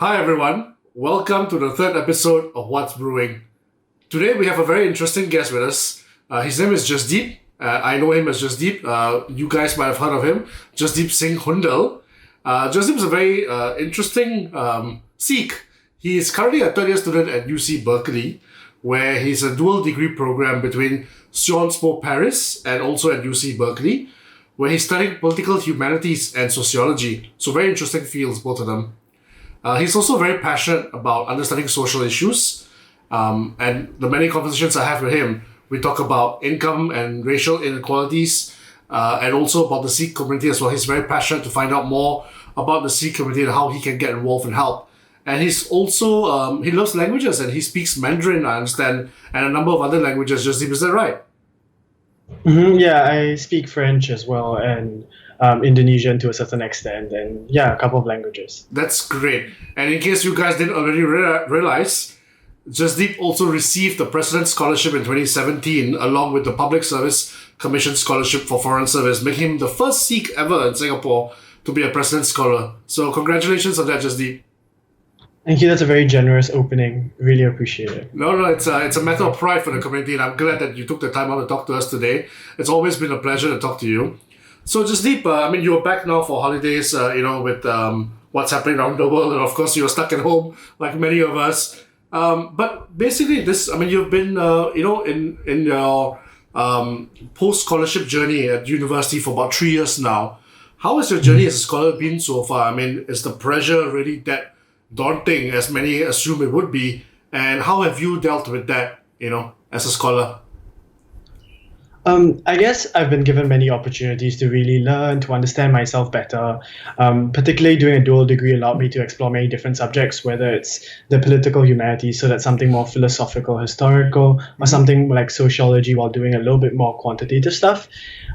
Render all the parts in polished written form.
Hi everyone, welcome to the third episode of What's Brewing. Today we have a very interesting guest with us. His name is Jasdeep. I know him as Jasdeep. You guys might have heard of him. Jasdeep Singh Hundal. Jasdeep is a very interesting Sikh. He is currently a third year student at UC Berkeley, where he's a dual degree program between Sciences Po Paris and also at UC Berkeley, where he's studying political humanities and sociology. So very interesting fields, both of them. He's also very passionate about understanding social issues, and the many conversations I have with him, we talk about income and racial inequalities, and also about the Sikh community as well. He's very passionate to find out more about the Sikh community and how he can get involved and help. And he's also, he loves languages and he speaks Mandarin, I understand, and a number of other languages. Jasdeep, is that right? Yeah, I speak French as well and Indonesian to a certain extent, and yeah, a couple of languages. That's great. And in case you guys didn't already realize, Jasdeep also received the President's Scholarship in 2017 along with the Public Service Commission Scholarship for Foreign Service, making him the first Sikh ever in Singapore to be a President's Scholar. So congratulations on that, Jasdeep. Thank you. That's a very generous opening. Really appreciate it. No, it's a matter of pride for the community, and I'm glad that you took the time out to talk to us today. It's always been a pleasure to talk to you. So Jasdeep, you're back now for holidays, with what's happening around the world, and of course you're stuck at home like many of us. But basically, you've been, in your post-scholarship journey at university for about 3 years now. How has your journey as a scholar been so far? I mean, is the pressure really that daunting as many assume it would be? And how have you dealt with that, as a scholar? I guess I've been given many opportunities to really learn, to understand myself better. Particularly doing a dual degree allowed me to explore many different subjects, whether it's the political humanities, so that's something more philosophical, historical, or something like sociology while doing a little bit more quantitative stuff.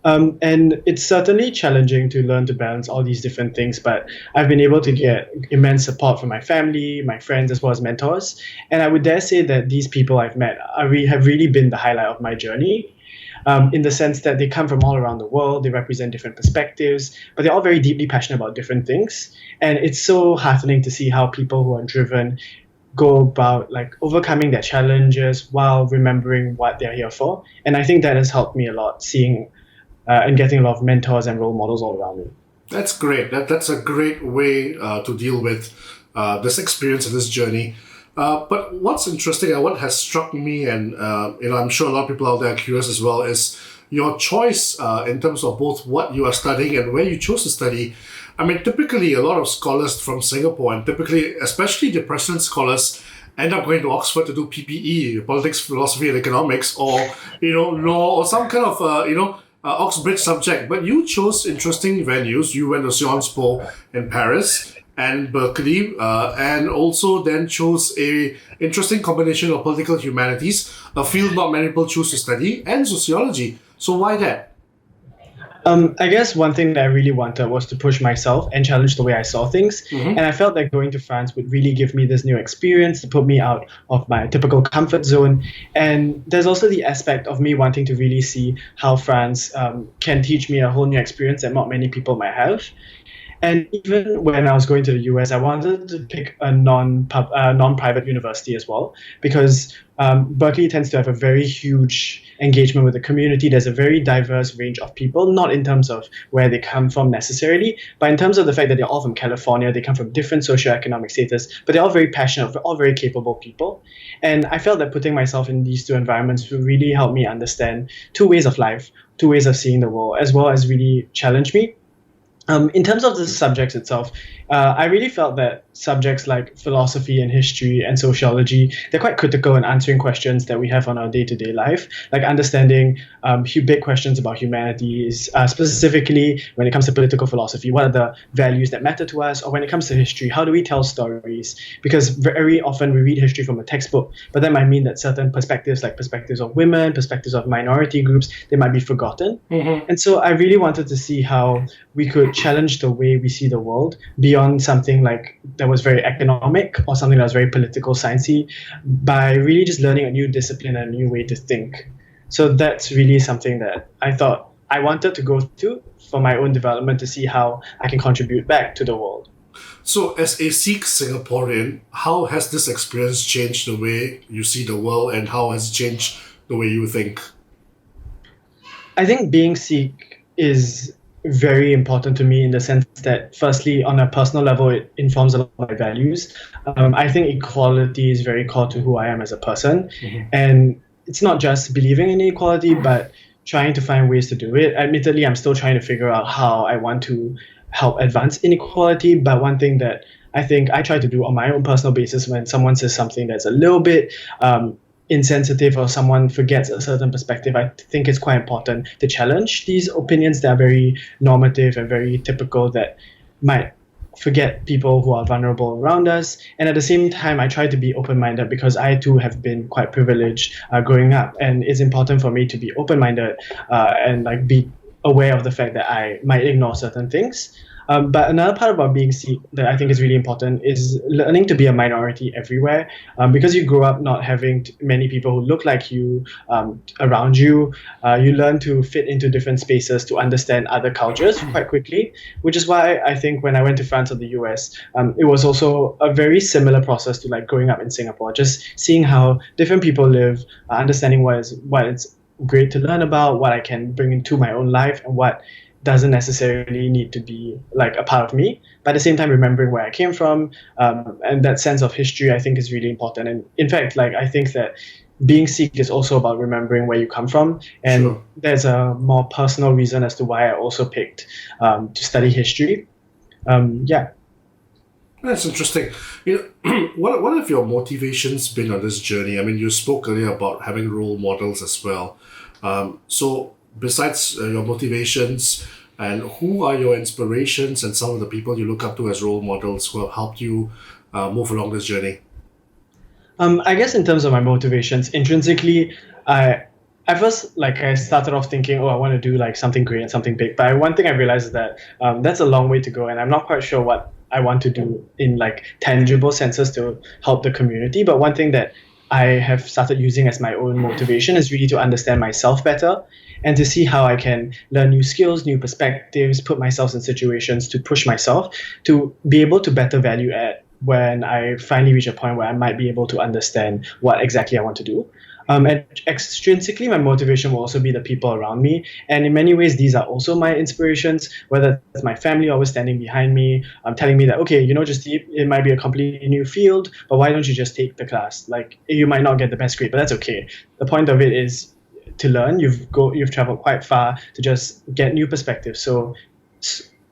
And it's certainly challenging to learn to balance all these different things, but I've been able to get immense support from my family, my friends, as well as mentors. And I would dare say that these people I've met have really been the highlight of my journey. In the sense that they come from all around the world, they represent different perspectives, but they're all very deeply passionate about different things. And it's so heartening to see how people who are driven go about like overcoming their challenges while remembering what they're here for. And I think that has helped me a lot, seeing and getting a lot of mentors and role models all around me. That's great. That's a great way to deal with this experience and this journey. But what's interesting and what has struck me, and I'm sure a lot of people out there are curious as well, is your choice in terms of both what you are studying and where you chose to study. I mean, typically a lot of scholars from Singapore, and typically, especially the President scholars, end up going to Oxford to do PPE, politics, philosophy, and economics, or law, or some kind of Oxbridge subject. But you chose interesting venues. You went to Sciences Po in Paris and Berkeley, and also then chose a interesting combination of political humanities, a field not many people choose to study, and sociology. So why that? I guess one thing that I really wanted was to push myself and challenge the way I saw things. And I felt that going to France would really give me this new experience to put me out of my typical comfort zone. And there's also the aspect of me wanting to really see how France can teach me a whole new experience that not many people might have. And even when I was going to the US, I wanted to pick a non-private university as well, because Berkeley tends to have a very huge engagement with the community. There's a very diverse range of people, not in terms of where they come from necessarily, but in terms of the fact that they're all from California, they come from different socioeconomic status, but they're all very passionate, all very capable people. And I felt that putting myself in these two environments would really help me understand two ways of life, two ways of seeing the world, as well as really challenge me. In terms of the subjects itself, I really felt that subjects like philosophy and history and sociology, they're quite critical in answering questions that we have on our day-to-day life, like understanding big questions about humanities, specifically when it comes to political philosophy, what are the values that matter to us, or when it comes to history, how do we tell stories? Because very often we read history from a textbook, but that might mean that certain perspectives, like perspectives of women, perspectives of minority groups, they might be forgotten. And so I really wanted to see how we could challenge the way we see the world beyond something like that was very economic or something that was very political sciencey, by really just learning a new discipline and a new way to think. So that's really something that I thought I wanted to go to for my own development, to see how I can contribute back to the world. So, as a Sikh Singaporean, how has this experience changed the way you see the world, and how has it changed the way you think? I think being Sikh is very important to me in the sense that, firstly, on a personal level, it informs a lot of my values. I think equality is very core to who I am as a person. And it's not just believing in equality, but trying to find ways to do it. Admittedly, I'm still trying to figure out how I want to help advance inequality. But one thing that I think I try to do on my own personal basis when someone says something that's a little bit insensitive or someone forgets a certain perspective, I think it's quite important to challenge these opinions that are very normative and very typical that might forget people who are vulnerable around us. And at the same time, I try to be open minded because I too have been quite privileged growing up. And it's important for me to be open minded and like be aware of the fact that I might ignore certain things. But another part about being Sikh that I think is really important is learning to be a minority everywhere. Because you grow up not having many people who look like you around you, you learn to fit into different spaces to understand other cultures quite quickly, which is why I think when I went to France or the US, it was also a very similar process to like growing up in Singapore, just seeing how different people live, understanding what it's great to learn about, what I can bring into my own life, and what doesn't necessarily need to be like a part of me, but at the same time remembering where I came from, and that sense of history I think is really important. And in fact, like I think that being Sikh is also about remembering where you come from, and Sure. there's a more personal reason as to why I also picked to study history. Yeah. That's interesting. What have your motivations been on this journey? I mean, you spoke earlier about having role models as well. So besides your motivations, and who are your inspirations and some of the people you look up to as role models who have helped you move along this journey? I guess in terms of my motivations, intrinsically, I at first like I started off thinking, oh, I want to do like something great and something big. But one thing I realized is that that's a long way to go, and I'm not quite sure what I want to do in like tangible senses to help the community. But one thing that I have started using as my own motivation is really to understand myself better and to see how I can learn new skills, new perspectives, put myself in situations to push myself to be able to better value add when I finally reach a point where I might be able to understand what exactly I want to do. And extrinsically, my motivation will also be the people around me. And in many ways, these are also my inspirations, whether it's my family always standing behind me, telling me that, okay, just it might be a completely new field, but why don't you just take the class? Like, you might not get the best grade, but that's okay. The point of it is to learn. You've traveled quite far to just get new perspectives. So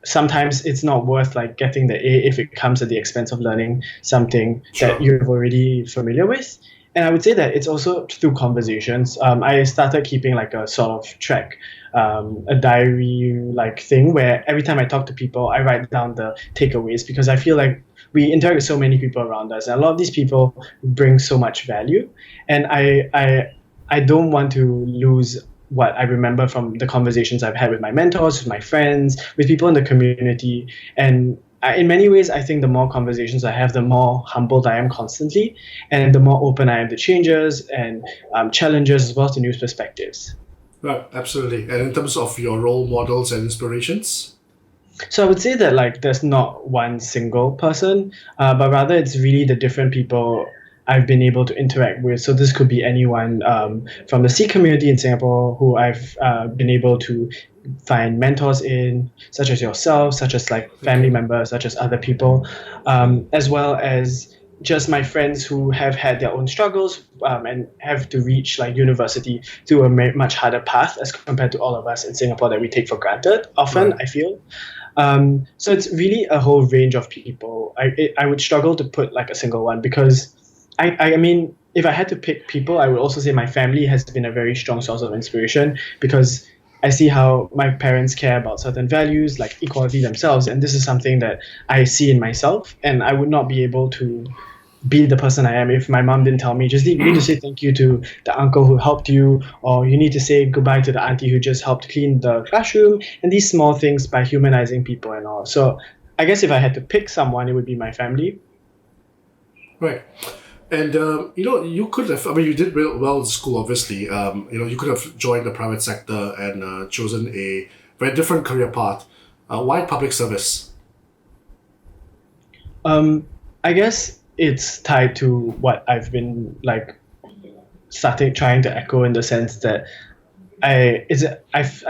sometimes it's not worth like getting the A if it comes at the expense of learning something that you're already familiar with. And I would say that it's also through conversations. I started keeping like a sort of track, a diary like thing where every time I talk to people, I write down the takeaways because I feel like we interact with so many people around us, and a lot of these people bring so much value. And I don't want to lose what I remember from the conversations I've had with my mentors, with my friends, with people in the community. And in many ways, I think the more conversations I have, the more humbled I am constantly, and the more open I am to changes and challenges as well as to new perspectives. Right, absolutely. And in terms of your role models and inspirations? So I would say that like there's not one single person, but rather it's really the different people I've been able to interact with. So this could be anyone from the Sikh community in Singapore who I've been able to find mentors in, such as yourself, such as like family members, such as other people, as well as just my friends who have had their own struggles and have to reach like university through a much harder path as compared to all of us in Singapore that we take for granted often, I feel. So it's really a whole range of people. I would struggle to put like a single one because I mean, if I had to pick people, I would also say my family has been a very strong source of inspiration because I see how my parents care about certain values like equality themselves. And this is something that I see in myself. And I would not be able to be the person I am if my mom didn't tell me, just you need to say thank you to the uncle who helped you, or you need to say goodbye to the auntie who just helped clean the classroom, and these small things by humanizing people and all. So I guess if I had to pick someone, it would be my family. Right. And, you could have, I mean, you did well in school, obviously. You could have joined the private sector and chosen a very different career path. Why public service? I guess it's tied to what I've been like starting trying to echo in the sense that I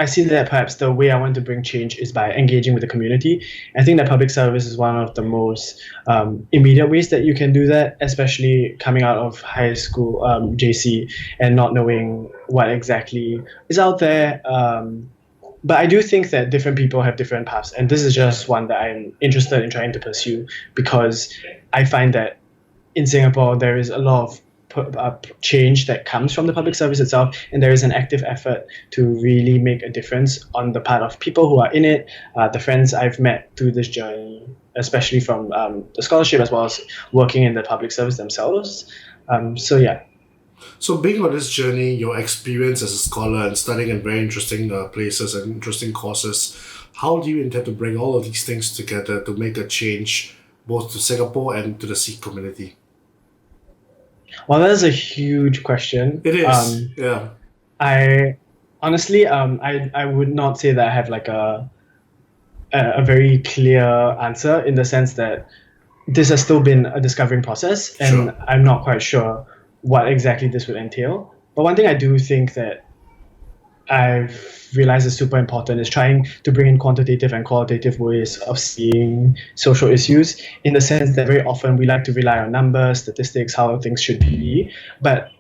see that perhaps the way I want to bring change is by engaging with the community. I think that public service is one of the most immediate ways that you can do that, especially coming out of high school, JC, and not knowing what exactly is out there. But I do think that different people have different paths, and this is just one that I'm interested in trying to pursue because I find that in Singapore there is a lot of change that comes from the public service itself, and there is an active effort to really make a difference on the part of people who are in it, the friends I've met through this journey, especially from the scholarship as well as working in the public service themselves. So yeah. So being on this journey, your experience as a scholar and studying in very interesting places and interesting courses, how do you intend to bring all of these things together to make a change both to Singapore and to the Sikh community? Well, that is a huge question. It is, yeah. I honestly, I would not say that I have like a very clear answer in the sense that this has still been a discovering process, and Sure. I'm not quite sure what exactly this would entail. But one thing I do think that I've realized is super important is trying to bring in quantitative and qualitative ways of seeing social issues, in the sense that very often we like to rely on numbers, statistics, how things should be. But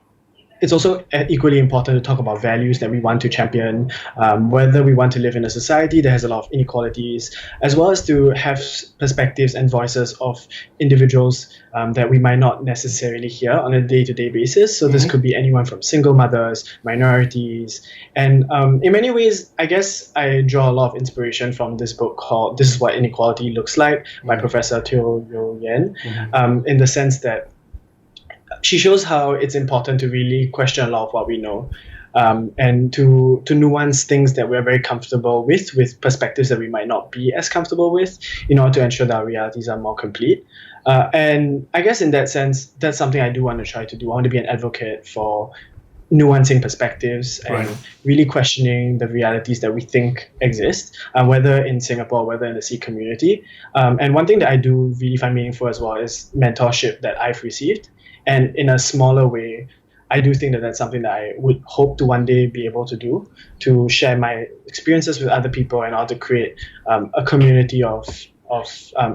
it's also equally important to talk about values that we want to champion, whether we want to live in a society that has a lot of inequalities, as well as to have perspectives and voices of individuals that we might not necessarily hear on a day-to-day basis. So this could be anyone from single mothers, minorities, and in many ways, I guess I draw a lot of inspiration from this book called "This Is What Inequality Looks Like" by Professor Teo Yo Yen, in the sense that she shows how it's important to really question a lot of what we know, and to nuance things that we're very comfortable with perspectives that we might not be as comfortable with, in order to ensure that our realities are more complete. And I guess in that sense, that's something I do want to try to do. I want to be an advocate for nuancing perspectives and really questioning the realities that we think exist, whether in Singapore, whether in the Sikh community. And one thing that I do really find meaningful as well is mentorship that I've received. And in a smaller way, I do think that that's something that I would hope to one day be able to do, to share my experiences with other people in order to create a community of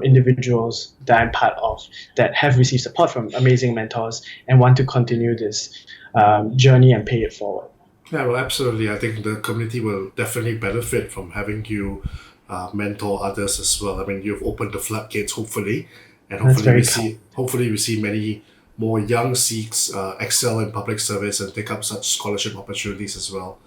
individuals that I'm part of that have received support from amazing mentors and want to continue this journey and pay it forward. Yeah, well, absolutely. I think the community will definitely benefit from having you mentor others as well. I mean, you've opened the floodgates, hopefully, and hopefully we see many more young Sikhs excel in public service and take up such scholarship opportunities as well.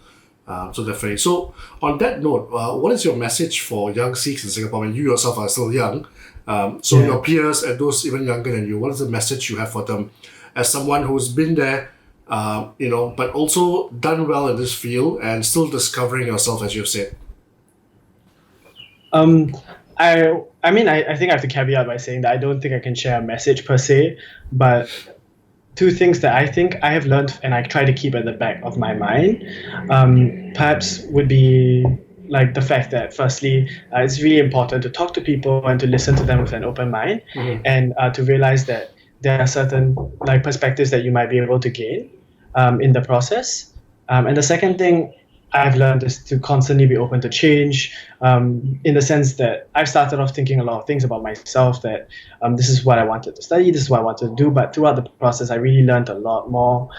So definitely. So on that note, what is your message for young Sikhs in Singapore? I mean, you yourself are still young. Your peers and those even younger than you, what is the message you have for them as someone who's been there, but also done well in this field and still discovering yourself, as you've said? I mean, I think I have to caveat by saying that I don't think I can share a message per se, but two things that I think I have learned and I try to keep at the back of my mind, perhaps would be like the fact that firstly, it's really important to talk to people and to listen to them with an open mind, and to realize that there are certain like perspectives that you might be able to gain in the process. And the second thing I've learned is to constantly be open to change, in the sense that I've started off thinking a lot of things about myself, that this is what I wanted to study, this is what I wanted to do, but throughout the process I really learned a lot more.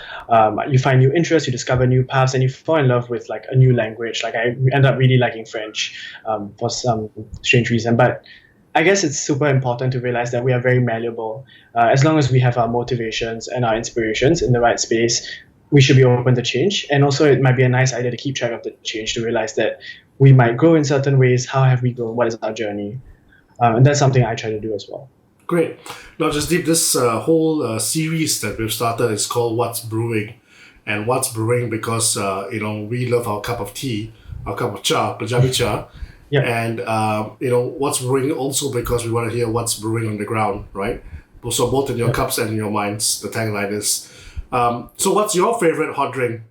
You find new interests, you discover new paths, and you fall in love with like a new language. Like I end up really liking French for some strange reason, but I guess it's super important to realize that we are very malleable. As long as we have our motivations and our inspirations in the right space, we should be open to change. And also it might be a nice idea to keep track of the change, to realize that we might grow in certain ways. How have we grown? What is our journey? And that's something I try to do as well. Great. Now, Jasdeep, this whole series that we've started is called What's Brewing. And What's Brewing because, we love our cup of tea, our cup of cha, Punjabi cha. Yeah. And, What's Brewing also because we want to hear what's brewing on the ground, right? So both in your cups and in your minds, the tagline is. So what's your favorite hot drink?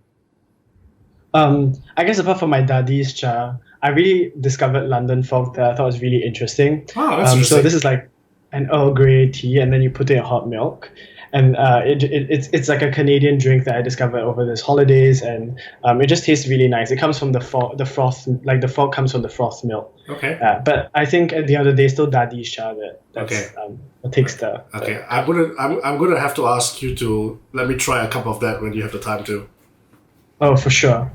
I guess apart from my daddy's cha, I really discovered London Fog that I thought was really interesting. Oh, that's interesting. So this is like an Earl Grey tea, and then you put it in hot milk. And it's like a Canadian drink that I discovered over this holidays, and it just tastes really nice. It comes from the froth, like the froth comes from the froth milk. Okay. But I think at the end of the day, still Dadi's cha Okay. that takes the. Okay, I'm gonna have to ask you to let me try a cup of that when you have the time to. Oh, for sure,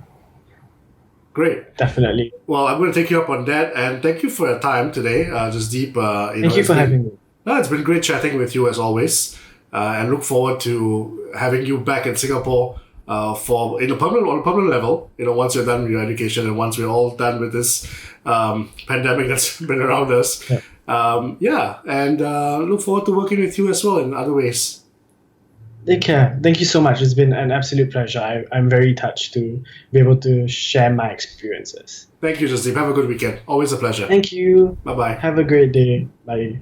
Great. definitely. Well, I'm gonna take you up on that, and thank you for your time today, Jasdeep. Thank you for having me. No, it's been great chatting with you as always, and look forward to having you back in Singapore on a permanent level. Once you're done with your education and once we're all done with this pandemic that's been around us. Yeah. And look forward to working with you as well in other ways. Take care. Thank you so much. It's been an absolute pleasure. I'm very touched to be able to share my experiences. Thank you, Jasdeep. Have a good weekend. Always a pleasure. Thank you. Bye-bye. Have a great day. Bye.